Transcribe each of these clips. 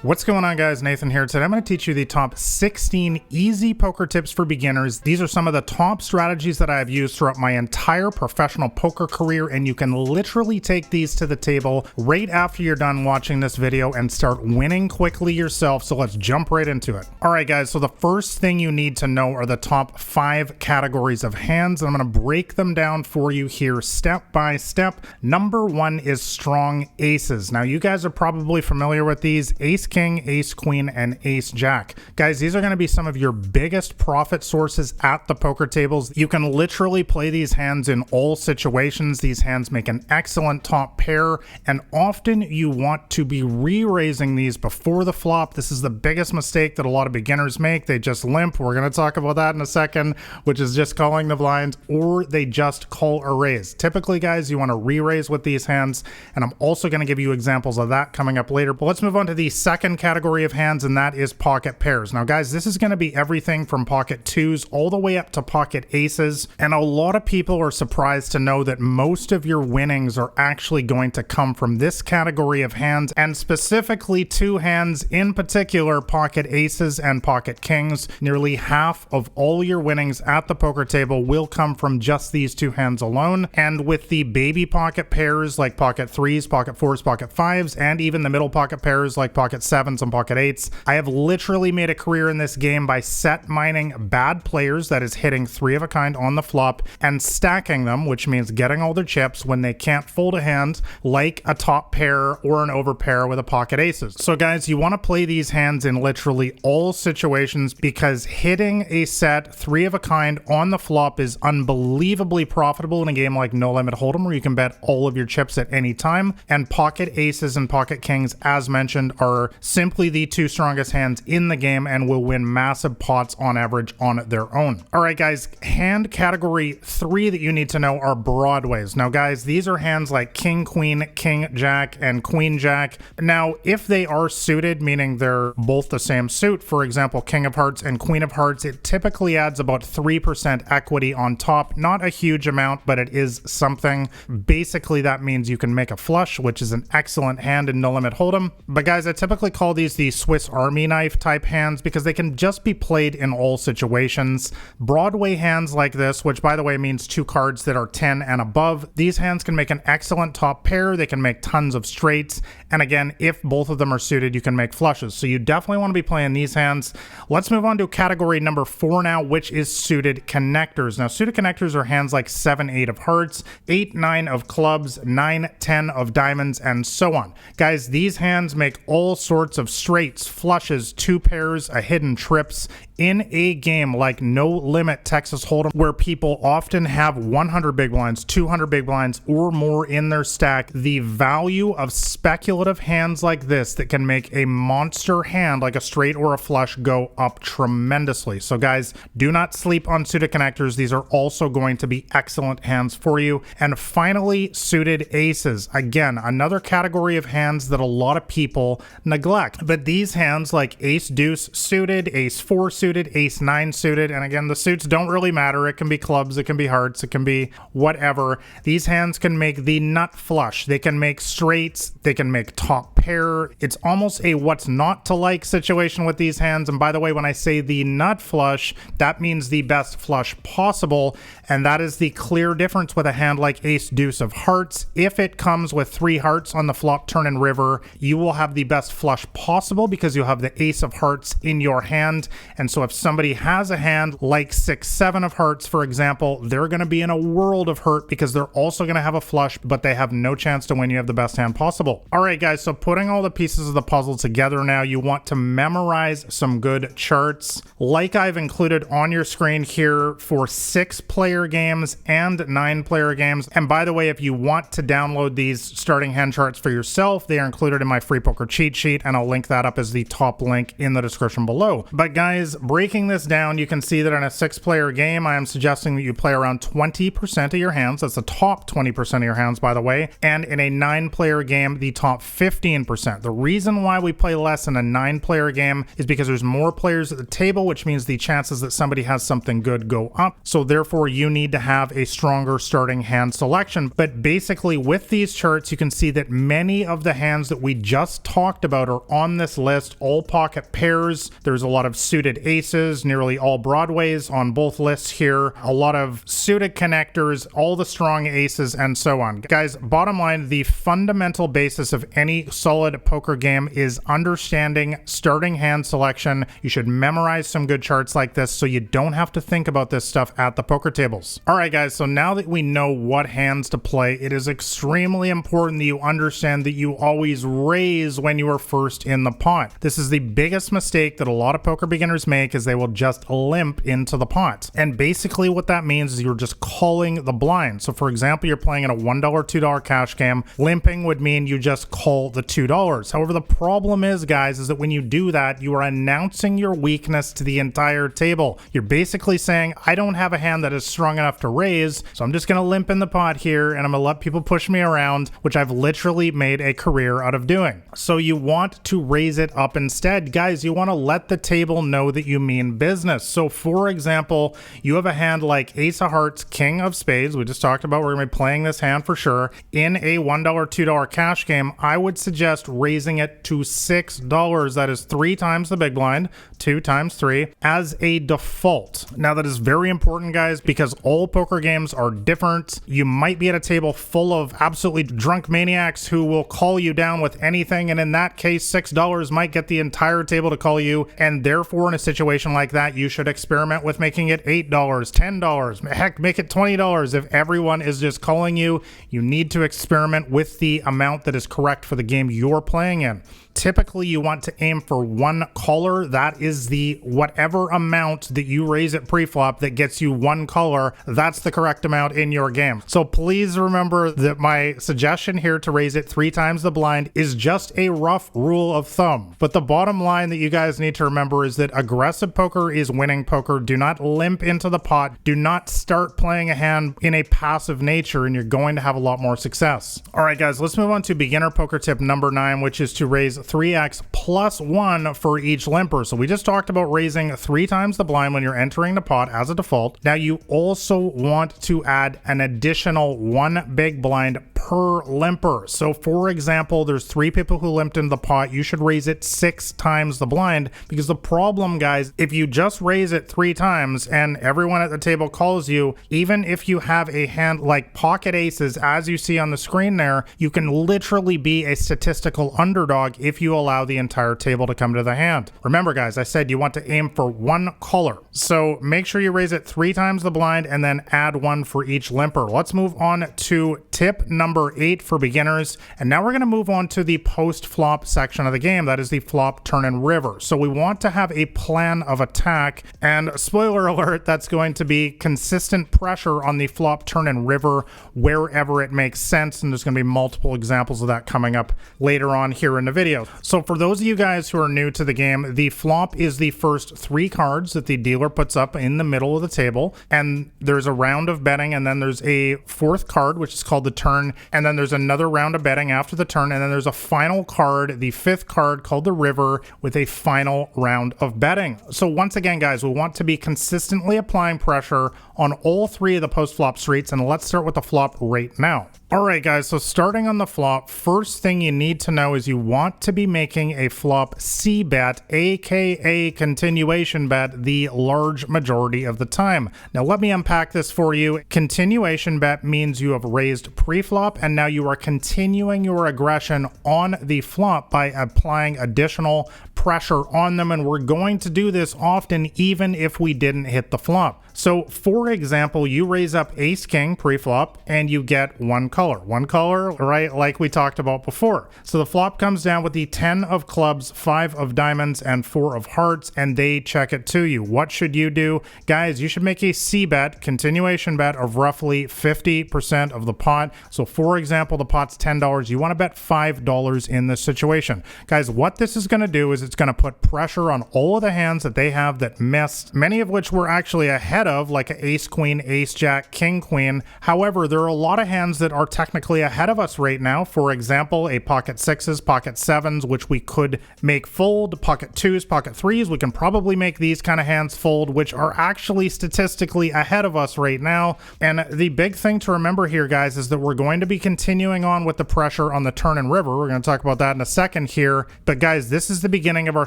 What's going on, guys? Nathan here. Today I'm going to teach you the top 16 easy poker tips for beginners. These are some of the top strategies that I have used throughout my entire professional poker career, and you can literally take these to the table right after you're done watching this video and start winning quickly yourself. So let's jump right into it. All right, guys, so the first thing you need to know are the top 5 categories of hands, and I'm going to break them down for you here step by step. Number 1 is strong aces. Now, you guys are probably familiar with these: ace king, ace queen, and ace jack. Guys, these are going to be some of your biggest profit sources at the poker tables. You can literally play these hands in all situations. These hands make an excellent top pair, and often you want to be re-raising these before the flop. This is the biggest mistake that a lot of beginners make. They just limp. We're going to talk about that in a second, which is just calling the blinds, or they just call a raise. Typically, guys, you want to re-raise with these hands, and I'm also going to give you examples of that coming up later. But let's move on to the second category of hands, and that is pocket pairs. Now, guys, this is going to be everything from pocket twos all the way up to pocket aces, and a lot of people are surprised to know that most of your winnings are actually going to come from this category of hands, and specifically 2 hands in particular, pocket aces and pocket kings. Nearly half of all your winnings at the poker table will come from just these 2 hands alone, and with the baby pocket pairs like pocket threes, pocket fours, pocket fives, and even the middle pocket pairs like pocket sevens and pocket eights, I have literally made a career in this game by set mining bad players, that is hitting 3 of a kind on the flop, and stacking them, which means getting all their chips when they can't fold a hand, like a top pair or an over pair with a pocket aces. So guys, you want to play these hands in literally all situations, because hitting a set 3 of a kind on the flop is unbelievably profitable in a game like No Limit Hold'em, where you can bet all of your chips at any time, and pocket aces and pocket kings, as mentioned, are simply the 2 strongest hands in the game and will win massive pots on average on their own. All right, guys, hand category 3 that you need to know are Broadways. Now, guys, these are hands like king, queen, king, jack, and queen, jack. Now, if they are suited, meaning they're both the same suit, for example, king of hearts and queen of hearts, it typically adds about 3% equity on top. Not a huge amount, but it is something. Basically, that means you can make a flush, which is an excellent hand in No Limit Hold'em. But guys, I typically call these the Swiss Army knife type hands because they can just be played in all situations. Broadway hands like this, which by the way means 2 cards that are 10 and above, these hands can make an excellent top pair. They can make tons of straights, and again, if both of them are suited, you can make flushes. So you definitely want to be playing these hands. Let's move on to category number 4 now, which is suited connectors. Now, suited connectors are hands like 7, 8 of hearts, 8, 9 of clubs, 9, 10 of diamonds, and so on. Guys, these hands make all sorts of straights, flushes, 2 pairs, a hidden trips in a game like No Limit Texas Hold'em, where people often have 100 big blinds, 200 big blinds, or more in their stack. The value of speculative hands like this that can make a monster hand like a straight or a flush go up tremendously. So guys, do not sleep on suited connectors. These are also going to be excellent hands for you. And finally, suited aces. Again, another category of hands that a lot of people neglect. But these hands like ace deuce suited, ace 4 suited, ace 9 suited, and again, the suits don't really matter. It can be clubs, it can be hearts, it can be whatever. These hands can make the nut flush. They can make straights. They can make top pair. It's almost a what's not to like situation with these hands. And by the way, when I say the nut flush, that means the best flush possible, and that is the clear difference with a hand like ace deuce of hearts. If it comes with 3 hearts on the flop, turn, and river, you will have the best flush possible because you have the ace of hearts in your hand. And so if somebody has a hand like 6, 7 of hearts, for example, they're going to be in a world of hurt because they're also going to have a flush, but they have no chance to win. You have the best hand possible. All right, guys, so putting all the pieces of the puzzle together now, you want to memorize some good charts like I've included on your screen here for 6-player games and 9-player games. And by the way, if you want to download these starting hand charts for yourself, they are included in my free poker cheat sheet, and I'll link that up as the top link in the description below. But guys, breaking this down, you can see that in a 6-player game, I am suggesting that you play around 20% of your hands. That's the top 20% of your hands, by the way. And in a 9-player game, the top 15%. The reason why we play less in a 9-player game is because there's more players at the table, which means the chances that somebody has something good go up. So therefore, you need to have a stronger starting hand selection. But basically, with these charts, you can see that many of the hands that we just talked about are on this list, all pocket pairs. There's a lot of suited aces, nearly all Broadways on both lists here, a lot of suited connectors, all the strong aces, and so on. Guys, bottom line, the fundamental basis of any solid poker game is understanding starting hand selection. You should memorize some good charts like this so you don't have to think about this stuff at the poker tables. All right, guys, so now that we know what hands to play, it is extremely important that you understand that you always raise when you are first in the pot. This is the biggest mistake that a lot of poker beginners make, is they will just limp into the pot. And basically what that means is you're just calling the blind. So for example, you're playing in a $1, $2 cash game. Limping would mean you just call the $2. However, the problem is, guys, is that when you do that, you are announcing your weakness to the entire table. You're basically saying, I don't have a hand that is strong enough to raise, so I'm just going to limp in the pot here and I'm going to let people push me around, which I've literally made a career out of doing. So you want to raise it up instead. Guys, you want to let the table know that you mean business. So for example, you have a hand like Ace of Hearts, King of Spades. We just talked about we're going to be playing this hand for sure. In a $1, $2 cash game, I would suggest raising it to $6. That is 3 times the big blind, 2 times 3, as a default. Now that is very important, guys, because all poker games are different. You might be at a table full of absolutely drunk maniacs who will call you down with anything, and in that case, $6 might get the entire table to call you, and therefore in a situation like that, you should experiment with making it $8, $10, heck, make it $20. If everyone is just calling you, you need to experiment with the amount that is correct for the game you're playing in. Typically, you want to aim for 1 caller. That is the whatever amount that you raise at pre-flop that gets you 1 caller. That's the correct amount in your game. So please remember that my suggestion here to raise it 3 times the blind is just a rough rule of thumb. But the bottom line that you guys need to remember is that aggressive poker is winning poker. Do not limp into the pot. Do not start playing a hand in a passive nature, and you're going to have a lot more success. All right, guys, let's move on to beginner poker tip number 9, which is to raise 3x plus 1 for each limper. So we just talked about raising 3 times the blind when you're entering the pot as a default. Now you also want to add an additional 1 big blind per limper. So for example, there's 3 people who limped into the pot. You should raise it 6 times the blind, because the problem, guys, if you just raise it 3 times and everyone at the table calls you, even if you have a hand like pocket aces, as you see on the screen there, you can literally be a statistical underdog if you allow the entire table to come to the hand. Remember, guys, I said you want to aim for 1 caller. So make sure you raise it 3 times the blind and then add 1 for each limper. Let's move on to tip number 8 for beginners. And now we're going to move on to the post-flop section of the game. That is the flop, turn, and river. So we want to have a plan of attack. And spoiler alert, that's going to be consistent pressure on the flop, turn, and river wherever it makes sense. And there's going to be multiple examples of that coming up later on here in the video. So for those of you guys who are new to the game, the flop is the first 3 cards that the dealer puts up in the middle of the table, and there's a round of betting, and then there's a 4th card, which is called the turn, and then there's another round of betting after the turn, and then there's a final card, the 5th card, called the river, with a final round of betting. So once again, guys, we want to be consistently applying pressure on all 3 of the post-flop streets, and let's start with the flop right now. All right, guys, so starting on the flop, first thing you need to know is you want to be making a flop C bet, aka continuation bet, the large majority of the time. Now let me unpack this for you. Continuation bet means you have raised pre-flop and now you are continuing your aggression on the flop by applying additional pressure on them, and we're going to do this often even if we didn't hit the flop. So for example, you raise up ace king pre-flop and you get 1 color, right, like we talked about before. So the flop comes down with the 10 of clubs, 5 of diamonds, and 4 of hearts, and they check it to you. What should you do? Guys, you should make a C bet, continuation bet, of roughly 50% of the pot. So for example, the pot's $10. You want to bet $5 in this situation. Guys, what this is going to do is it's it's going to put pressure on all of the hands that they have that missed, many of which we're actually ahead of, like ace queen, ace jack, king queen. However, there are a lot of hands that are technically ahead of us right now. For example, a pocket sixes, pocket sevens, which we could make fold, pocket twos, pocket threes. We can probably make these kind of hands fold, which are actually statistically ahead of us right now. And the big thing to remember here, guys, is that we're going to be continuing on with the pressure on the turn and river. We're going to talk about that in a second here. But guys, this is the beginning of our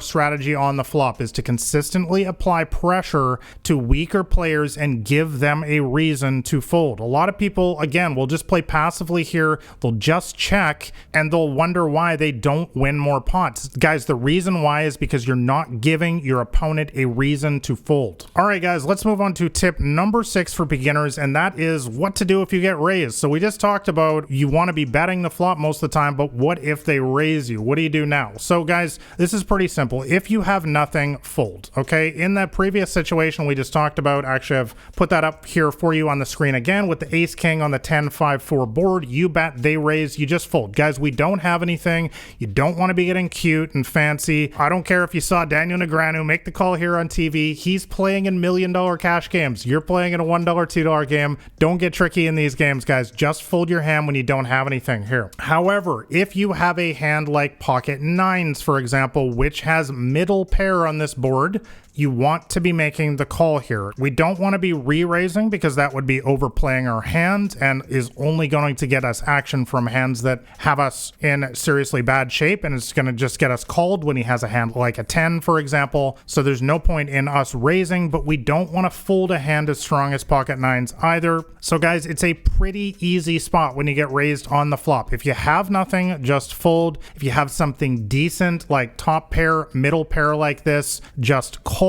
strategy on the flop, is to consistently apply pressure to weaker players and give them a reason to fold. A lot of people, again, will just play passively here. They'll just check and they'll wonder why they don't win more pots. Guys, the reason why is because you're not giving your opponent a reason to fold. All right, guys, let's move on to tip number 6 for beginners, and that is what to do if you get raised. So we just talked about you want to be betting the flop most of the time, but what if they raise you? What do you do now? So guys, this is pretty simple. If you have nothing, fold. Okay, in that previous situation we just talked about, actually I've put that up here for you on the screen again with the ace king on the 10-5-4 board. You bet, they raise, you just fold. Guys, we don't have anything. You don't want to be getting cute and fancy. I don't care if you saw Daniel Negreanu make the call here on TV. He's playing in $1 million cash games. You're playing in a $1, $2 game. Don't get tricky in these games, guys. Just fold your hand when you don't have anything here. However, if you have a hand like pocket nines, for example, which has middle pair on this board, you want to be making the call here. We don't want to be re-raising because that would be overplaying our hand and is only going to get us action from hands that have us in seriously bad shape, and it's going to just get us called when he has a hand like a 10, for example. So there's no point in us raising, but we don't want to fold a hand as strong as pocket nines either. So guys, it's a pretty easy spot when you get raised on the flop. If you have nothing, just fold. If you have something decent like top pair, middle pair like this, just call.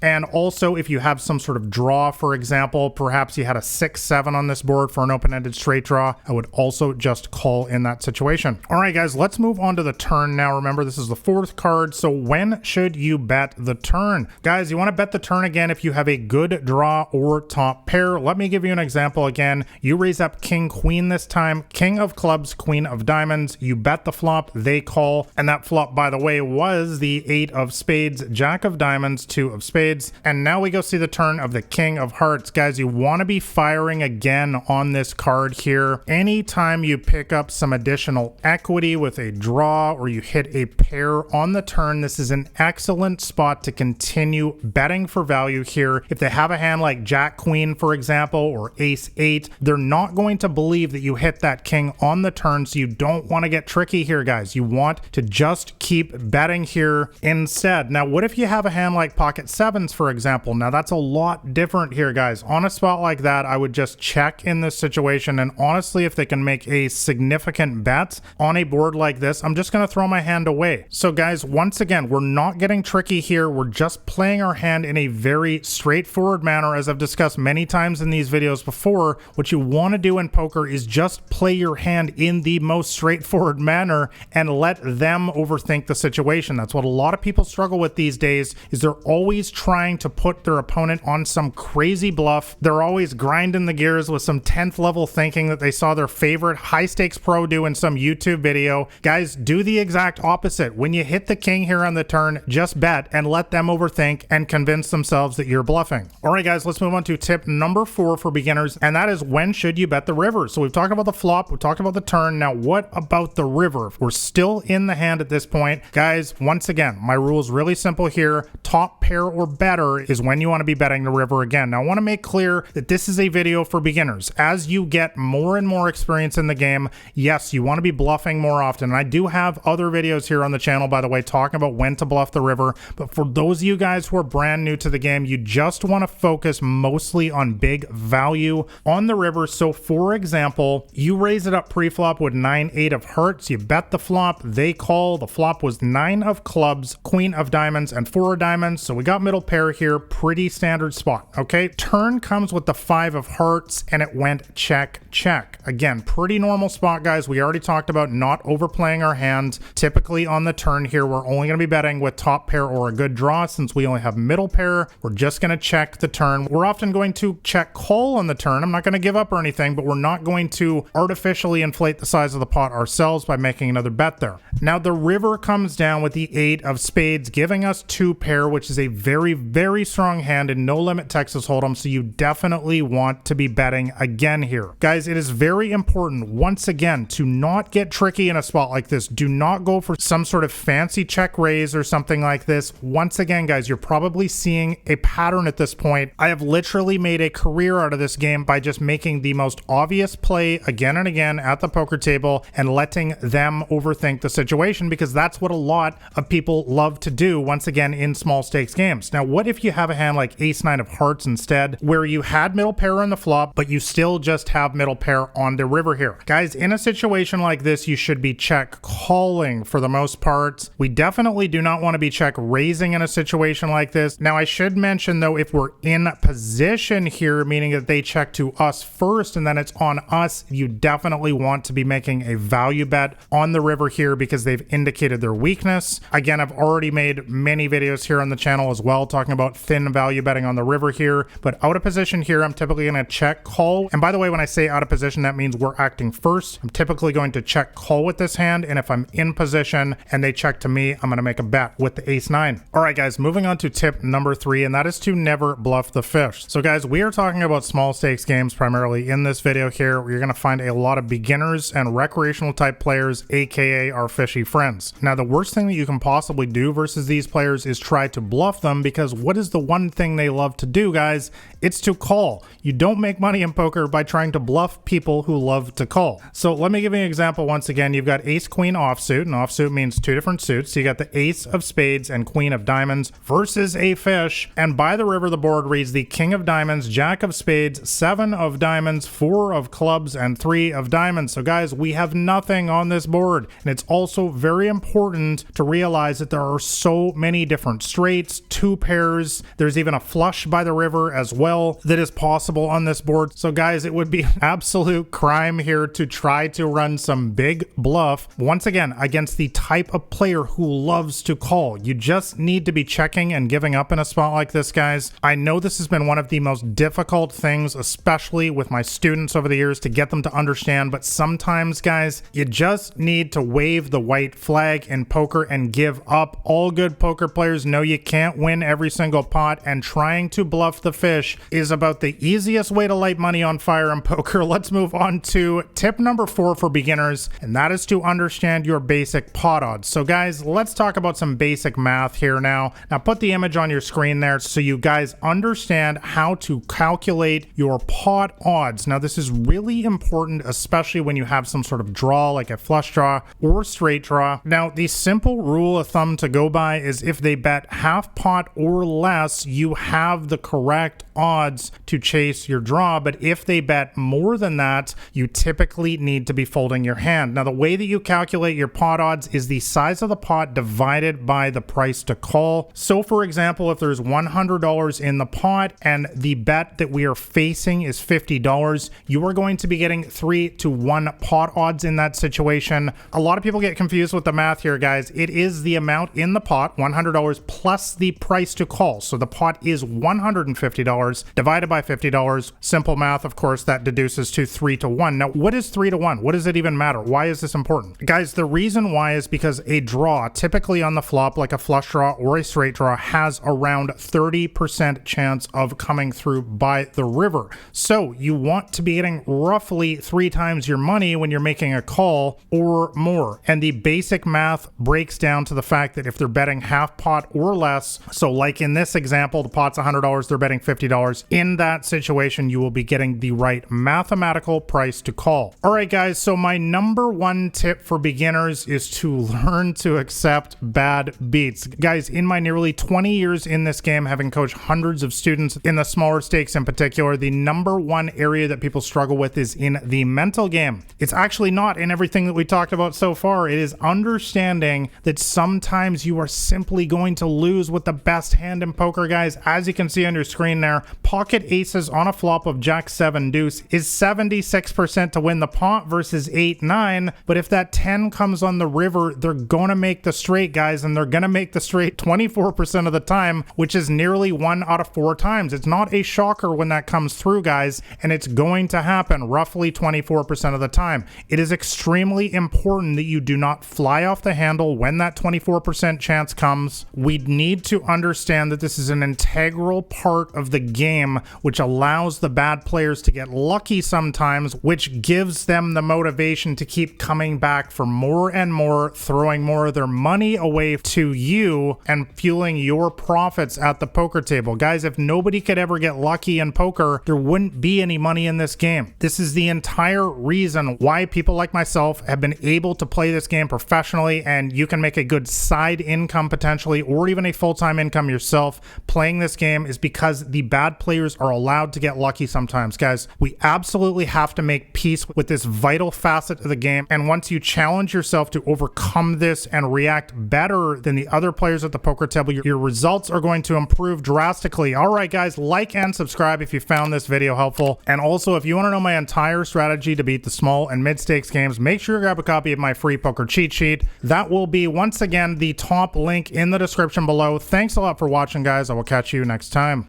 And also if you have some sort of draw, for example, perhaps you had a 6-7 on this board for an open-ended straight draw, I would also just call in that situation. All right, guys, let's move on to the turn now. Remember, this is the 4th card. So when should you bet the turn? Guys, you want to bet the turn again if you have a good draw or top pair. Let me give you an example again. You raise up king queen this time, king of clubs, queen of diamonds. You bet the flop, they call. And that flop, by the way, was the 8 of spades, jack of diamonds, 2 of spades. And now we go see the turn of the king of hearts. Guys, you want to be firing again on this card here. Anytime you pick up some additional equity with a draw or you hit a pair on the turn, this is an excellent spot to continue betting for value here. If they have a hand like jack queen, for example, or ace 8, they're not going to believe that you hit that king on the turn, so you don't want to get tricky here, guys. You want to just keep betting here instead. Now, what if you have a hand like pocket sevens, for example? Now that's a lot different here, guys. On a spot like that, I would just check in this situation, and honestly, if they can make a significant bet on a board like this, I'm just going to throw my hand away. So guys, once again, we're not getting tricky here. We're just playing our hand in a very straightforward manner. As I've discussed many times in these videos before, what you want to do in poker is just play your hand in the most straightforward manner and let them overthink the situation. That's what a lot of people struggle with these days, is they're always trying to put their opponent on some crazy bluff. They're always grinding the gears with some 10th level thinking that they saw their favorite high stakes pro do in some YouTube video. Guys, do the exact opposite. When you hit the king here on the turn, just bet and let them overthink and convince themselves that you're bluffing. All right, guys, let's move on to tip number 4 for beginners, and that is when should you bet the river? So we've talked about the flop, we've talked about the turn. Now, what about the river? We're still in the hand at this point. Guys, once again, my rule is really simple here. Top pair or better is when you want to be betting the river again. Now, I want to make clear that this is a video for beginners. As you get more and more experience in the game, yes, you want to be bluffing more often. And I do have other videos here on the channel, by the way, talking about when to bluff the river. But for those of you guys who are brand new to the game, you just want to focus mostly on big value on the river. So for example, you raise it up pre-flop with 9-8 of hearts. You bet the flop, they call. The flop was 9 of clubs, queen of diamonds, and 4 of diamonds. So we got middle pair here, pretty standard spot. Okay, turn comes with the 5 of hearts, and it went check, check. Again, pretty normal spot, guys. We already talked about not overplaying our hand. Typically on the turn here, we're only going to be betting with top pair or a good draw. Since we only have middle pair, we're just going to check the turn. We're often going to check call on the turn. I'm not going to give up or anything, but we're not going to artificially inflate the size of the pot ourselves by making another bet there. Now, the river comes down with the 8 of spades, giving us 2 pair, which is a very, very strong hand in no limit Texas Hold'em, so you definitely want to be betting again here. Guys, it is very important, once again, to not get tricky in a spot like this. Do not go for some sort of fancy check raise or something like this. Once again, guys, you're probably seeing a pattern at this point. I have literally made a career out of this game by just making the most obvious play again and again at the poker table and letting them overthink the situation, because that's what a lot of people love to do, once again, in small stakes games. Now, what if you have a hand like ace-9 of hearts instead, where you had middle pair on the flop, but you still just have middle pair on the river here? Guys, in a situation like this, you should be check calling for the most part. We definitely do not want to be check raising in a situation like this. Now, I should mention, though, if we're in position here, meaning that they check to us first and then it's on us, you definitely want to be making a value bet on the river here because they've indicated their weakness. Again, I've already made many videos here on the channel as well talking about thin value betting on the river here, but out of position here, I'm typically going to check call. And by the way, when I say out of position, that means we're acting first. I'm typically going to check call with this hand, and if I'm in position and they check to me, I'm going to make a bet with the ace-9. All right, guys, moving on to tip number 3, and that is to never bluff the fish. So guys, we are talking about small stakes games primarily in this video here. You're going to find a lot of beginners and recreational type players, aka our fishy friends. Now, the worst thing that you can possibly do versus these players is try to bluff them, because what is the one thing they love to do, guys? It's to call. You don't make money in poker by trying to bluff people who love to call. So let me give you an example. Once again, you've got ace queen offsuit, and offsuit means 2 different suits. So you got the ace of spades and queen of diamonds versus a fish, and by the river the board reads the king of diamonds, jack of spades, 7 of diamonds, 4 of clubs, and 3 of diamonds. So guys, we have nothing on this board, and it's also very important to realize that there are so many different straights, 2 pairs, there's even a flush by the river as well that is possible on this board. So guys, it would be an absolute crime here to try to run some big bluff, once again, against the type of player who loves to call. You just need to be checking and giving up in a spot like this, guys. I know this has been one of the most difficult things, especially with my students over the years, to get them to understand, but sometimes, guys, you just need to wave the white flag in poker and give up. All good poker players know you can't win every single pot, and trying to bluff the fish is about the easiest way to light money on fire in poker. Let's move on to tip number 4 for beginners, and that is to understand your basic pot odds. So guys, let's talk about some basic math here now. Now put the image on your screen there so you guys understand how to calculate your pot odds. Now this is really important, especially when you have some sort of draw like a flush draw or straight draw. Now the simple rule of thumb to go by is if they bet half pot or less, you have the correct odds to chase your draw, but if they bet more than that, you typically need to be folding your hand. Now the way that you calculate your pot odds is the size of the pot divided by the price to call. So for example, if there's $100 in the pot and the bet that we are facing is $50, you are going to be getting 3-to-1 pot odds in that situation. A lot of people get confused with the math here, guys. It is the amount in the pot, $100, plus the price to call. So the pot is $150 divided by $50. Simple math, of course, that deduces to 3-to-1. Now, what is 3-to-1? What does it even matter? Why is this important? Guys, the reason why is because a draw, typically on the flop, like a flush draw or a straight draw, has around 30% chance of coming through by the river. So you want to be getting roughly 3 times your money when you're making a call or more. And the basic math breaks down to the fact that if they're betting half pot or less, so like in this example, the pot's $100, they're betting $50. In that situation, you will be getting the right mathematical price to call. All right, guys, so my number 1 tip for beginners is to learn to accept bad beats. Guys, in my nearly 20 years in this game, having coached hundreds of students in the smaller stakes in particular, the number 1 area that people struggle with is in the mental game. It's actually not in everything that we talked about so far. It is understanding that sometimes you are simply going to lose with the best hand in poker, guys. As you can see on your screen there, pocket aces on a flop of jack 7 deuce is 76% to win the pot versus 8-9, but if that 10 comes on the river, they're gonna make the straight, guys, and they're gonna make the straight 24% of the time, which is nearly 1 out of 4 times. It's not a shocker when that comes through, guys, and it's going to happen roughly 24% of the time. It is extremely important that you do not fly off the handle when that 24% chance comes. We need to understand that this is an integral part of the game, which allows the bad players to get lucky sometimes, which gives them the motivation to keep coming back for more and more, throwing more of their money away to you and fueling your profits at the poker table. Guys, if nobody could ever get lucky in poker, there wouldn't be any money in this game. This is the entire reason why people like myself have been able to play this game professionally, and you can make a good side income potentially, or even a full-time income yourself playing this game, is because the bad players are allowed to get lucky sometimes. Guys, we absolutely have to make peace with this vital facet of the game, and once you challenge yourself to overcome this and react better than the other players at the poker table, your results are going to improve drastically. All right, guys, like and subscribe if you found this video helpful, and also if you want to know my entire strategy to beat the small and mid-stakes games, make sure you grab a copy of my free poker cheat sheet. That will be, once again, the top link in the description below. Thanks a lot for watching, guys. I will catch you next time.